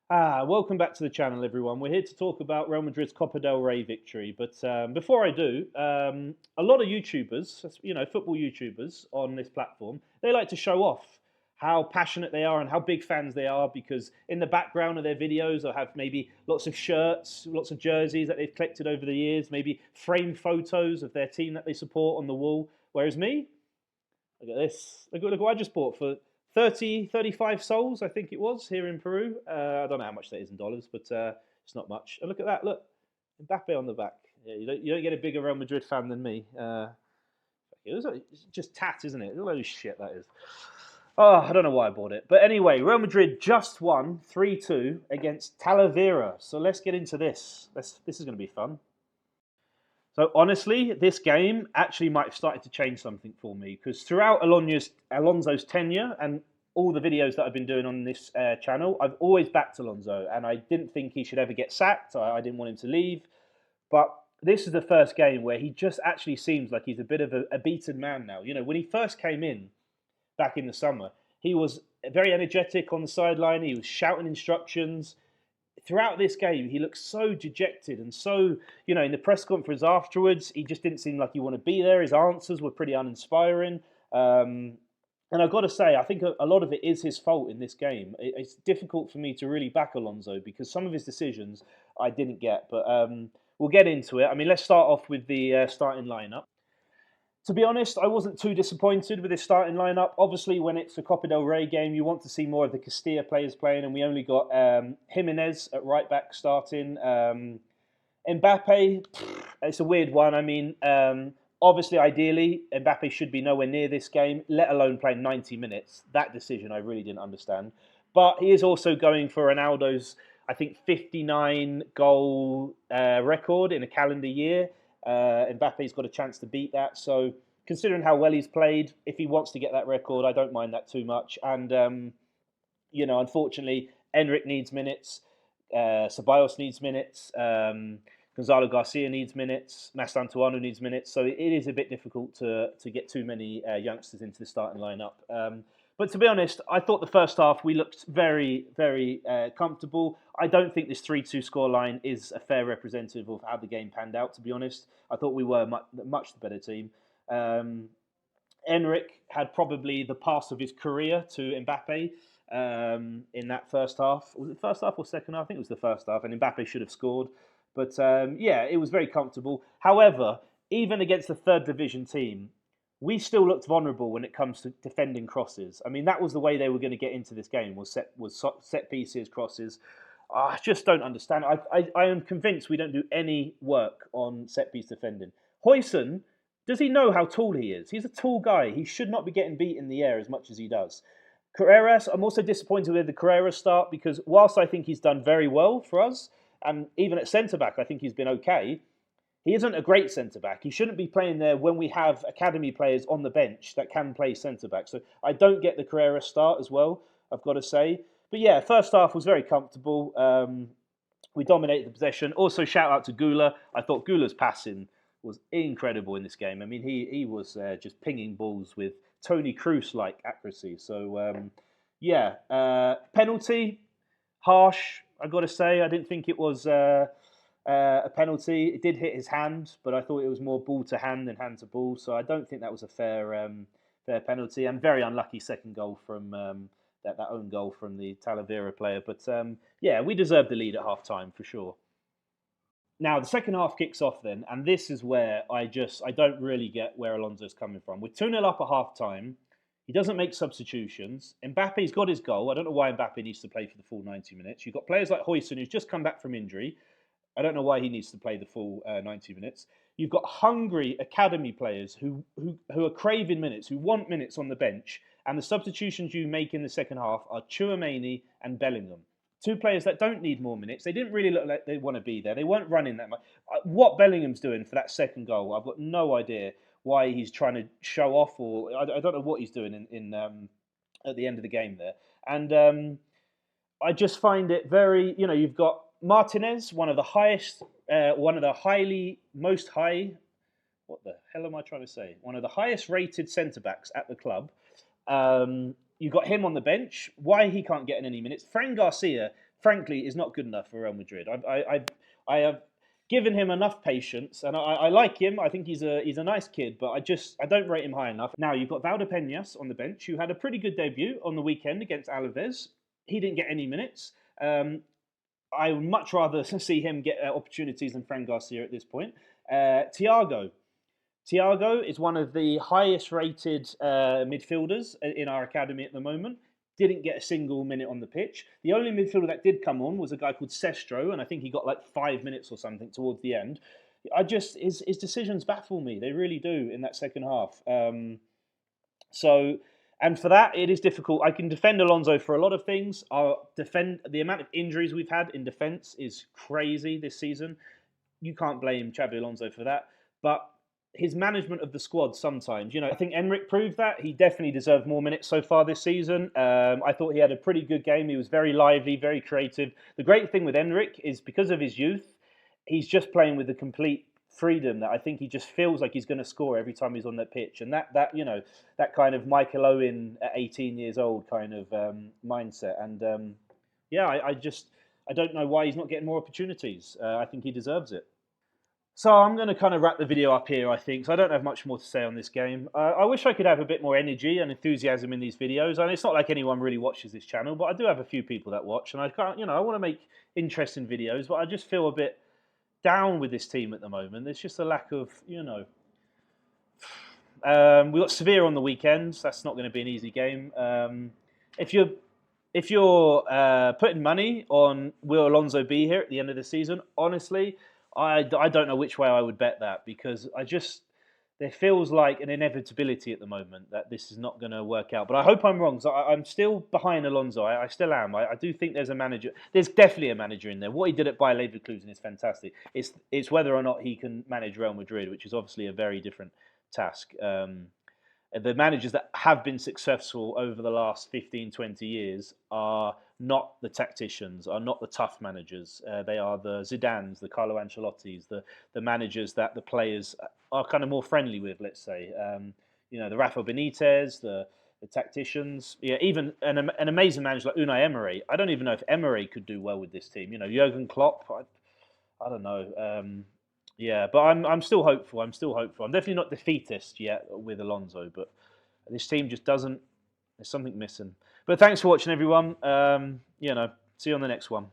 Welcome back to the channel, everyone. We're here to talk about Real Madrid's Copa del Rey victory. But before I do, a lot of YouTubers, football YouTubers on this platform, they like to show off how passionate they are and how big fans they are because in the background of their videos, they'll have maybe lots of shirts, lots of jerseys that they've collected over the years, maybe framed photos of their team that they support on the wall. Whereas me, look at this. Look what I just bought for 30, 35 sols, I think it was, here in Peru. I don't know how much that is in dollars, but it's not much. And look at that. Look, Mbappe on the back. Yeah, you don't get a bigger Real Madrid fan than me. It's just tat, isn't it? Look at shit that is. Oh, I don't know why I bought it. But anyway, Real Madrid just won 3-2 against Talavera. So let's get into this. This is going to be fun. So honestly, this game actually might have started to change something for me because throughout Alonso's tenure and all the videos that I've been doing on this channel, I've always backed Alonso and I didn't think he should ever get sacked. I didn't want him to leave. But this is the first game where he just actually seems like he's a bit of a beaten man now. You know, when he first came in back in the summer, he was very energetic on the sideline. He was shouting instructions throughout this game, he looked so dejected and so, in the press conference afterwards, he just didn't seem like he wanted to be there. His answers were pretty uninspiring. And I've got to say, I think a lot of it is his fault in this game. It's difficult for me to really back Alonso because some of his decisions I didn't get. But we'll get into it. I mean, let's start off with the starting lineup. To be honest, I wasn't too disappointed with his starting lineup. Obviously, when it's a Copa del Rey game, you want to see more of the Castilla players playing, and we only got Jimenez at right back starting. Mbappe, it's a weird one. I mean, obviously, ideally, Mbappe should be nowhere near this game, let alone playing 90 minutes. That decision I really didn't understand. But he is also going for Ronaldo's, I think, 59 goal record in a calendar year. Mbappe's got a chance to beat that. So considering how well he's played, if he wants to get that record, I don't mind that too much. And, unfortunately, Enric needs minutes. Ceballos needs minutes. Gonzalo Garcia needs minutes. Mastantuano needs minutes. So it is a bit difficult to get too many youngsters into the starting lineup. But to be honest, I thought the first half we looked very, very comfortable. I don't think this 3-2 scoreline is a fair representative of how the game panned out, to be honest. I thought we were much the better team. Enric had probably the pass of his career to Mbappe in that first half. Was it first half or second half? I think it was the first half, and Mbappe should have scored. But it was very comfortable. However, even against the third division team, we still looked vulnerable when it comes to defending crosses. I mean, that was the way they were going to get into this game, was set pieces, crosses. I just don't understand. I am convinced we don't do any work on set piece defending. Huijsen, does he know how tall he is? He's a tall guy. He should not be getting beat in the air as much as he does. Carreras, I'm also disappointed with the Carreras start because whilst I think he's done very well for us, and even at centre-back I think he's been okay, he isn't a great centre-back. He shouldn't be playing there when we have academy players on the bench that can play centre-back. So I don't get the Carrera start as well, I've got to say. But yeah, first half was very comfortable. We dominated the possession. Also, shout out to Guler. I thought Guler's passing was incredible in this game. I mean, he was just pinging balls with Tony Kroos-like accuracy. So, penalty, harsh, I've got to say. I didn't think it was a penalty. It did hit his hand, but I thought it was more ball to hand than hand to ball. So I don't think that was a fair penalty. And very unlucky second goal from that own goal from the Talavera player. But we deserved the lead at half time for sure. Now the second half kicks off then, and this is where I don't really get where Alonso's coming from. We're 2-0 up at half time. He doesn't make substitutions. Mbappe's got his goal. I don't know why Mbappe needs to play for the full 90 minutes. You've got players like Huijsen who's just come back from injury. I don't know why he needs to play the full 90 minutes. You've got hungry academy players who are craving minutes, who want minutes on the bench, and the substitutions you make in the second half are Tchouaméni and Bellingham. Two players that don't need more minutes. They didn't really look like they want to be there. They weren't running that much. What Bellingham's doing for that second goal, I've got no idea why he's trying to show off, or I don't know what he's doing in at the end of the game there. And I just find it very, you've got Martinez, one of the highest, what the hell am I trying to say? One of the highest rated centre backs at the club. You got him on the bench. Why he can't get in any minutes? Fran Garcia, frankly, is not good enough for Real Madrid. I have given him enough patience, and I like him. I think he's a nice kid, but I don't rate him high enough. Now you've got Valdepeñas on the bench, who had a pretty good debut on the weekend against Alaves. He didn't get any minutes. I would much rather see him get opportunities than Fran Garcia at this point. Thiago. Thiago is one of the highest rated midfielders in our academy at the moment. Didn't get a single minute on the pitch. The only midfielder that did come on was a guy called Sestro, and I think he got like 5 minutes or something towards the end. His decisions baffle me. They really do in that second half. And for that, it is difficult. I can defend Alonso for a lot of things. The amount of injuries we've had in defence is crazy this season. You can't blame Xabi Alonso for that. But his management of the squad sometimes, I think Enric proved that. He definitely deserved more minutes so far this season. I thought he had a pretty good game. He was very lively, very creative. The great thing with Enric is because of his youth, he's just playing with the complete freedom that I think he just feels like he's going to score every time he's on that pitch. And that kind of Michael Owen at 18 years old kind of mindset. And I don't know why he's not getting more opportunities. I think he deserves it. So I'm going to kind of wrap the video up here, I think. So I don't have much more to say on this game. I wish I could have a bit more energy and enthusiasm in these videos. And it's not like anyone really watches this channel, but I do have a few people that watch. And I want to make interesting videos, but I just feel a bit down with this team at the moment. There's just a lack of, we got Sevilla on the weekend. That's not going to be an easy game. If you're putting money on will Alonso be here at the end of the season, honestly, I don't know which way I would bet that, because there feels like an inevitability at the moment that this is not going to work out. But I hope I'm wrong, because I'm still behind Alonso. I still am. I do think there's a manager. There's definitely a manager in there. What he did at Bayer Leverkusen is fantastic. It's whether or not he can manage Real Madrid, which is obviously a very different task. The managers that have been successful over the last 15, 20 years are not the tacticians, are not the tough managers. They are the Zidans, the Carlo Ancelottis, the managers that the players are kind of more friendly with, let's say. The Rafa Benitez, the tacticians. Yeah, even an amazing manager like Unai Emery. I don't even know if Emery could do well with this team. Jurgen Klopp, I don't know. Yeah, but I'm still hopeful. I'm definitely not defeatist yet with Alonso, but this team just doesn't. There's something missing. But thanks for watching, everyone. See you on the next one.